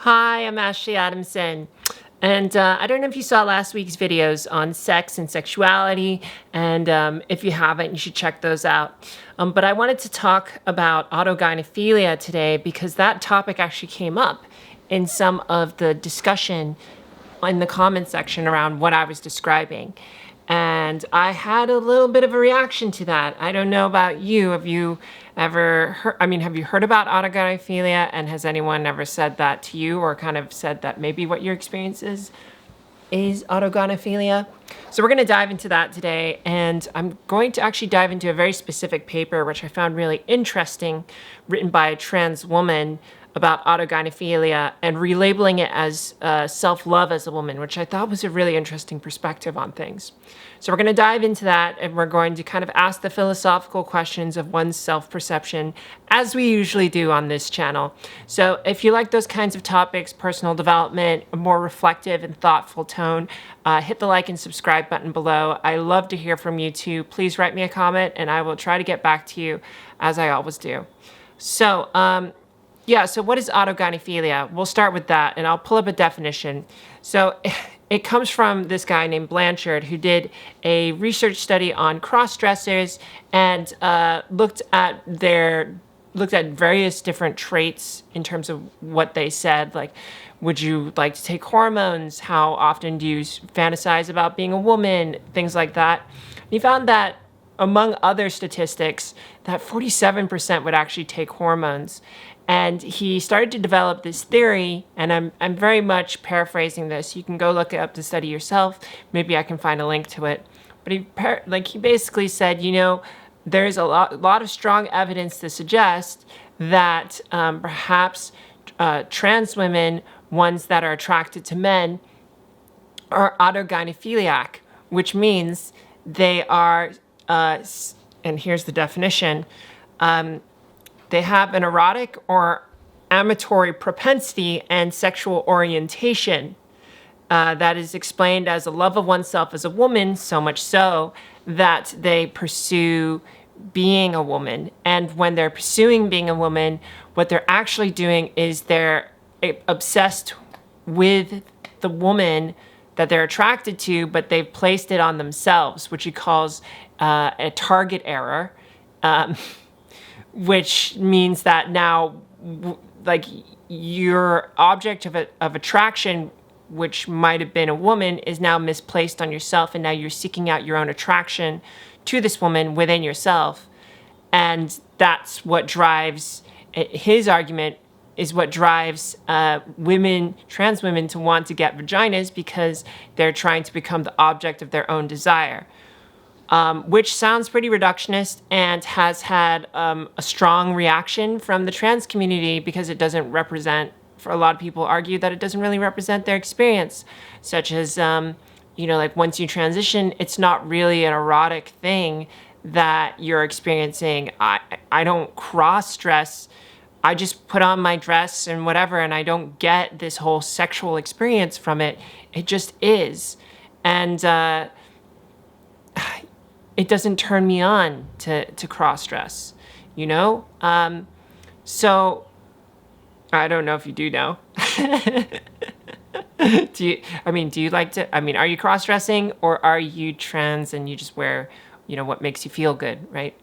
Hi, I'm Ashley Adamson. And I don't know if you saw last week's videos on sex and sexuality, and if you haven't, you should check those out. But I wanted to talk about autogynephilia today because that topic actually came up in some of the discussion in the comment section around what I was describing. And I had a little bit of a reaction to that. I don't know about you. Have you ever heard, have you heard about autogynephilia, and has anyone ever said that to you or kind of said that maybe what your experience is autogynephilia? So we're going to dive into that today, and I'm going to actually dive into a very specific paper which I found really interesting, written by a trans woman about autogynephilia and relabeling it as self-love as a woman, which I thought was a really interesting perspective on things. So we're going to dive into that, and we're going to kind of ask the philosophical questions of one's self-perception, as we usually do on this channel. So if you like those kinds of topics, personal development, a more reflective and thoughtful tone, hit the like and subscribe button below. I love to hear from you too. Please write me a comment, and I will try to get back to you, as I always do. So, so what is autogynephilia? We'll start with that, and I'll pull up a definition. So it comes from this guy named Blanchard, who did a research study on cross-dressers and looked at various different traits in terms of what they said, like, would you like to take hormones? How often do you fantasize about being a woman? Things like that. He found that, among other statistics, that 47% would actually take hormones. And he started to develop this theory, and I'm very much paraphrasing this. You can go look it up to study yourself. Maybe I can find a link to it. But he basically said, there's a lot of strong evidence to suggest that perhaps trans women, ones that are attracted to men, are autogynephiliac, which means they are, and here's the definition, they have an erotic or amatory propensity and sexual orientation that is explained as a love of oneself as a woman, so much so that they pursue being a woman. And when they're pursuing being a woman, what they're actually doing is they're obsessed with the woman that they're attracted to, but they've placed it on themselves, which he calls a target error. Which means that now, like, your object of attraction, which might have been a woman, is now misplaced on yourself, and now you're seeking out your own attraction to this woman within yourself. And that's what drives, his argument is what drives trans women to want to get vaginas, because they're trying to become the object of their own desire. Which sounds pretty reductionist and has had a strong reaction from the trans community, because it doesn't represent, for a lot of people argue that it doesn't really represent their experience, such as, like, once you transition, it's not really an erotic thing that you're experiencing. I don't cross-dress. I just put on my dress and whatever, and I don't get this whole sexual experience from it. It just is. And, it doesn't turn me on to cross-dress, So, I don't know if you do know. Do you like to, are you cross-dressing, or are you trans and you just wear, what makes you feel good, right?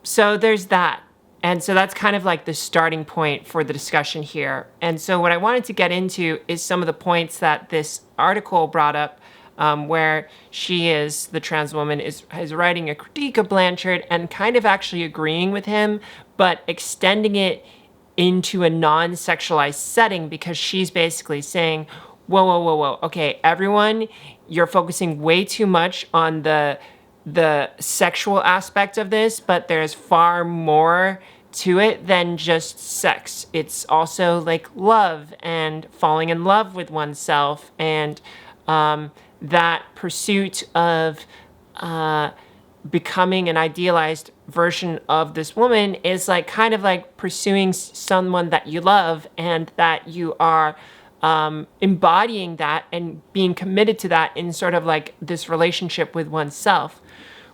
So there's that. And so that's kind of like the starting point for the discussion here. And so what I wanted to get into is some of the points that this article brought up, where the trans woman, is writing a critique of Blanchard and kind of actually agreeing with him, but extending it into a non-sexualized setting, because she's basically saying, whoa, okay, everyone, you're focusing way too much on the sexual aspect of this, but there's far more to it than just sex. It's also like love and falling in love with oneself, and that pursuit of becoming an idealized version of this woman is like kind of like pursuing someone that you love, and that you are embodying that and being committed to that in sort of like this relationship with oneself,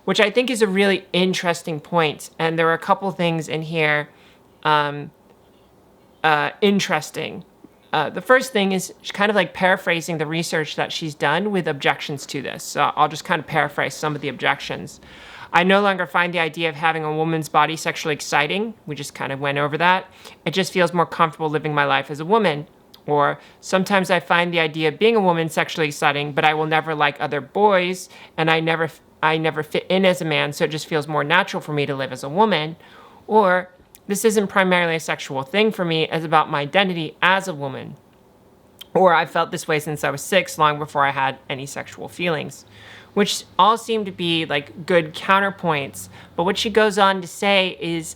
which I think is a really interesting point. And there are a couple things in here interesting. The first thing is kind of like paraphrasing the research that she's done with objections to this. So I'll just kind of paraphrase some of the objections. I no longer find the idea of having a woman's body sexually exciting. We just kind of went over that. It just feels more comfortable living my life as a woman. Or sometimes I find the idea of being a woman sexually exciting, but I will never like other boys, and I never fit in as a man, so it just feels more natural for me to live as a woman. Or this isn't primarily a sexual thing for me, it's about my identity as a woman. Or I felt this way since I was 6, long before I had any sexual feelings. Which all seem to be like good counterpoints. But what she goes on to say is,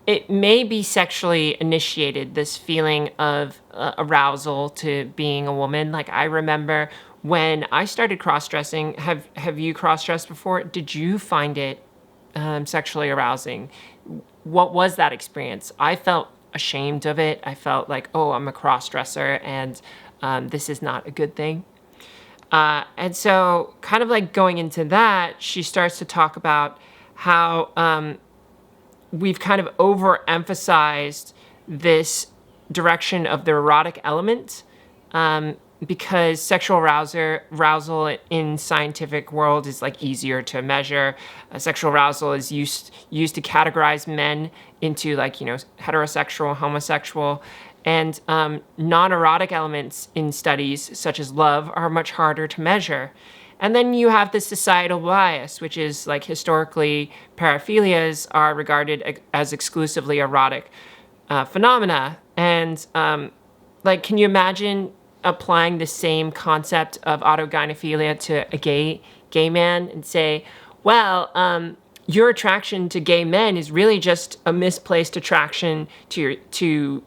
it may be sexually initiated, this feeling of arousal to being a woman. Like I remember when I started cross-dressing, have you cross-dressed before? Did you find it sexually arousing? What was that experience? I felt ashamed of it. I felt like, oh, I'm a cross-dresser and this is not a good thing. And so kind of like going into that, she starts to talk about how we've kind of overemphasized this direction of the erotic element because sexual arousal in scientific world is like easier to measure. Sexual arousal is used to categorize men into like, you know, heterosexual, homosexual, and non-erotic elements in studies such as love are much harder to measure. And then you have the societal bias, which is like historically paraphilias are regarded as exclusively erotic phenomena. And like, can you imagine applying the same concept of autogynephilia to a gay man and say, well, your attraction to gay men is really just a misplaced attraction to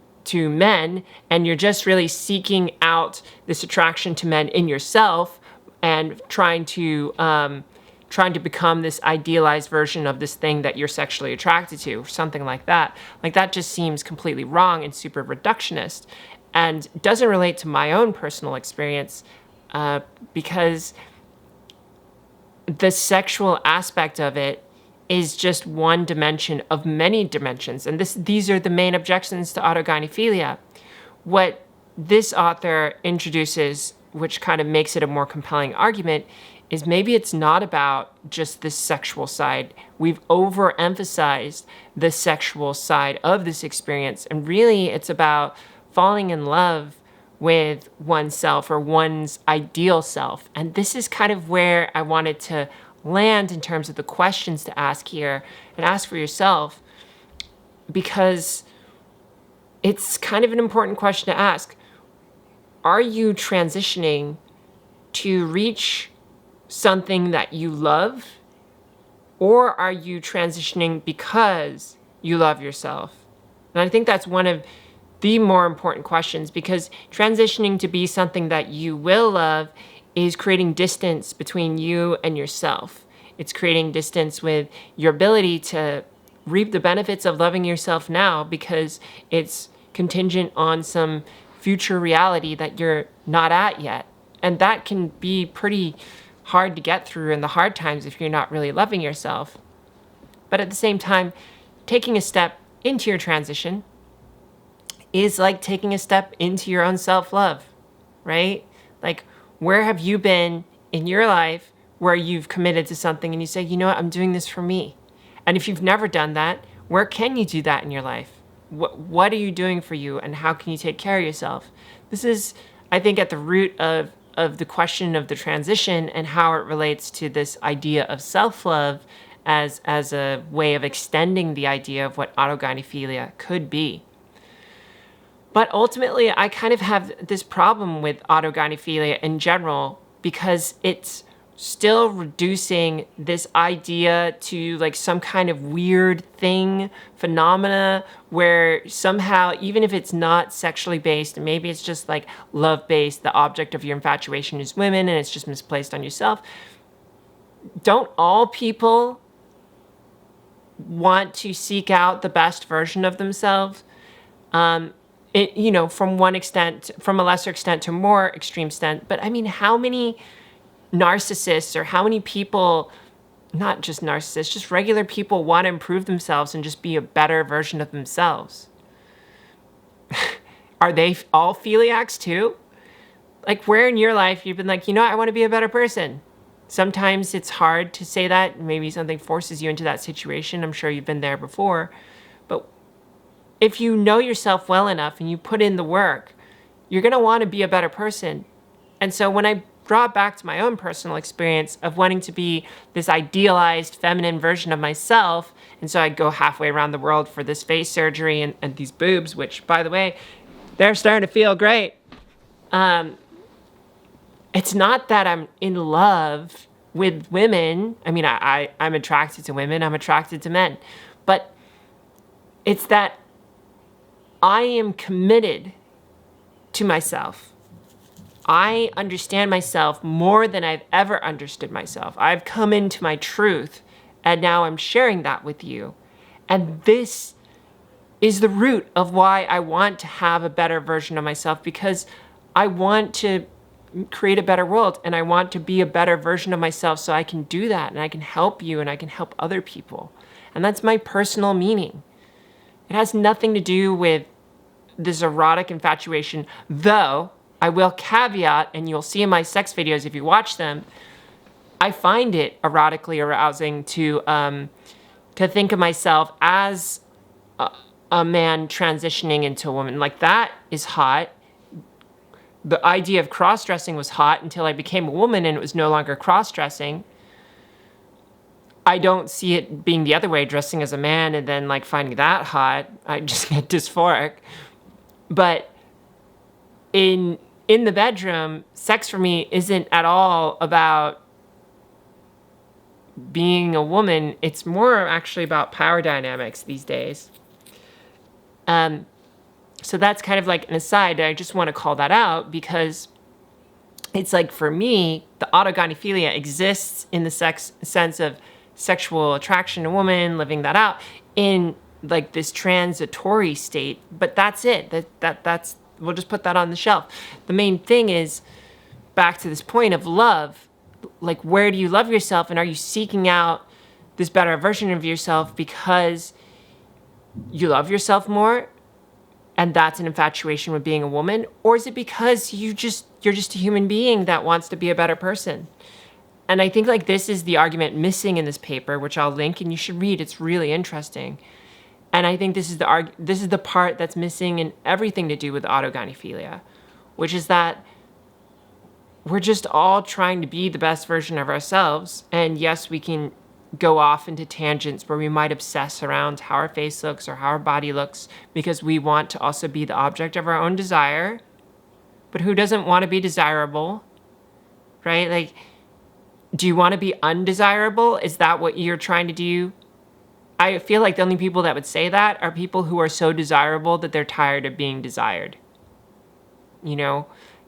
men, and you're just really seeking out this attraction to men in yourself and trying to become this idealized version of this thing that you're sexually attracted to, or something like that. Like that just seems completely wrong and super reductionist, and doesn't relate to my own personal experience because the sexual aspect of it is just one dimension of many dimensions. And these are the main objections to autogynephilia. What this author introduces, which kind of makes it a more compelling argument, is maybe it's not about just this sexual side. We've overemphasized the sexual side of this experience, and really it's about falling in love with oneself or one's ideal self. And this is kind of where I wanted to land in terms of the questions to ask here and ask for yourself, because it's kind of an important question to ask. Are you transitioning to reach something that you love, or are you transitioning because you love yourself? And I think that's one of the more important questions, because transitioning to be something that you will love is creating distance between you and yourself. It's creating distance with your ability to reap the benefits of loving yourself now, because it's contingent on some future reality that you're not at yet. And that can be pretty hard to get through in the hard times if you're not really loving yourself. But at the same time, taking a step into your transition is like taking a step into your own self-love, right? Like, where have you been in your life where you've committed to something and you say, you know what, I'm doing this for me? And if you've never done that, where can you do that in your life? What are you doing for you, and how can you take care of yourself? This is, I think, at the root of the question of the transition and how it relates to this idea of self-love as a way of extending the idea of what autogynephilia could be. But ultimately, I kind of have this problem with autogynephilia in general, because it's still reducing this idea to like some kind of weird thing, phenomena, where somehow, even if it's not sexually based, and maybe it's just like love-based, the object of your infatuation is women and it's just misplaced on yourself. Don't all people want to seek out the best version of themselves? From one extent, from a lesser extent to a more extreme extent. But I mean, how many narcissists or how many people not just narcissists, just regular people want to improve themselves and just be a better version of themselves. Are they all philiacs too? Like, where in your life you've been like, I want to be a better person? Sometimes it's hard to say that. Maybe something forces you into that situation. I'm sure you've been there before. But if you know yourself well enough and you put in the work, you're going to want to be a better person. And so when I draw it back to my own personal experience of wanting to be this idealized feminine version of myself, and so I'd go halfway around the world for this face surgery and these boobs, which, by the way, they're starting to feel great. It's not that I'm in love with women. I mean, I'm attracted to women. I'm attracted to men. But it's that I am committed to myself. I understand myself more than I've ever understood myself. I've come into my truth, and now I'm sharing that with you. And this is the root of why I want to have a better version of myself, because I want to create a better world, and I want to be a better version of myself so I can do that, and I can help you, and I can help other people. And that's my personal meaning. It has nothing to do with this erotic infatuation, though I will caveat, and you'll see in my sex videos if you watch them, I find it erotically arousing to think of myself as a man transitioning into a woman. Like, that is hot. The idea of cross-dressing was hot until I became a woman and it was no longer cross-dressing. I don't see it being the other way, dressing as a man and then like finding that hot. I just get dysphoric. But in the bedroom, sex for me isn't at all about being a woman. It's more actually about power dynamics these days. So that's kind of like an aside. I just want to call that out because it's like, for me, the autogynephilia exists in the sense of sexual attraction to a woman, living that out in like this transitory state. But that's it. That's we'll just put that on the shelf. The main thing is back to this point of love. Like, where do you love yourself, and are you seeking out this better version of yourself because you love yourself more? And that's an infatuation with being a woman? Or is it because you're just a human being that wants to be a better person? And I think like this is the argument missing in this paper, which I'll link and you should read. It's really interesting. And I think this is the part that's missing in everything to do with autogynephilia, which is that we're just all trying to be the best version of ourselves. And yes, we can go off into tangents where we might obsess around how our face looks or how our body looks because we want to also be the object of our own desire. But who doesn't want to be desirable, right? Like, do you want to be undesirable? Is that what you're trying to do? I feel like the only people that would say that are people who are so desirable that they're tired of being desired.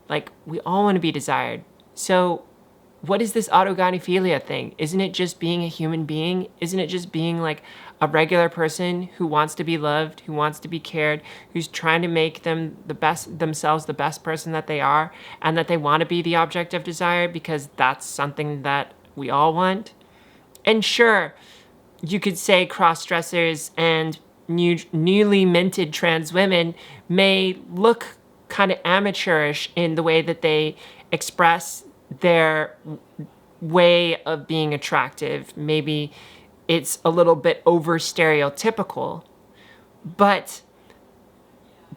Like, we all want to be desired. So what is this autogynephilia thing? Isn't it just being a human being? Isn't it just being like a regular person who wants to be loved, who wants to be cared, who's trying to make themselves the best person that they are, and that they want to be the object of desire because that's something that we all want? And sure, you could say cross-dressers and newly minted trans women may look kind of amateurish in the way that they express their way of being attractive. Maybe it's a little bit over stereotypical, but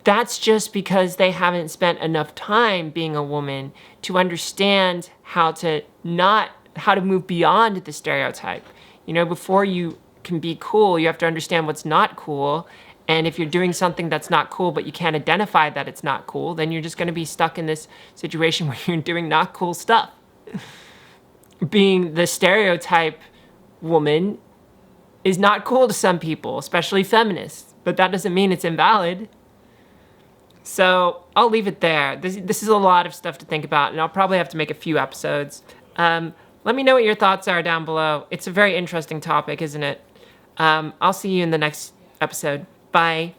that's just because they haven't spent enough time being a woman to understand how to move beyond the stereotype. Before you can be cool, you have to understand what's not cool. And if you're doing something that's not cool, but you can't identify that it's not cool, then you're just going to be stuck in this situation where you're doing not cool stuff. Being the stereotype woman is not cool to some people, especially feminists, but that doesn't mean it's invalid. So I'll leave it there. This is a lot of stuff to think about, and I'll probably have to make a few episodes. Let me know what your thoughts are down below. It's a very interesting topic, isn't it? I'll see you in the next episode. Bye.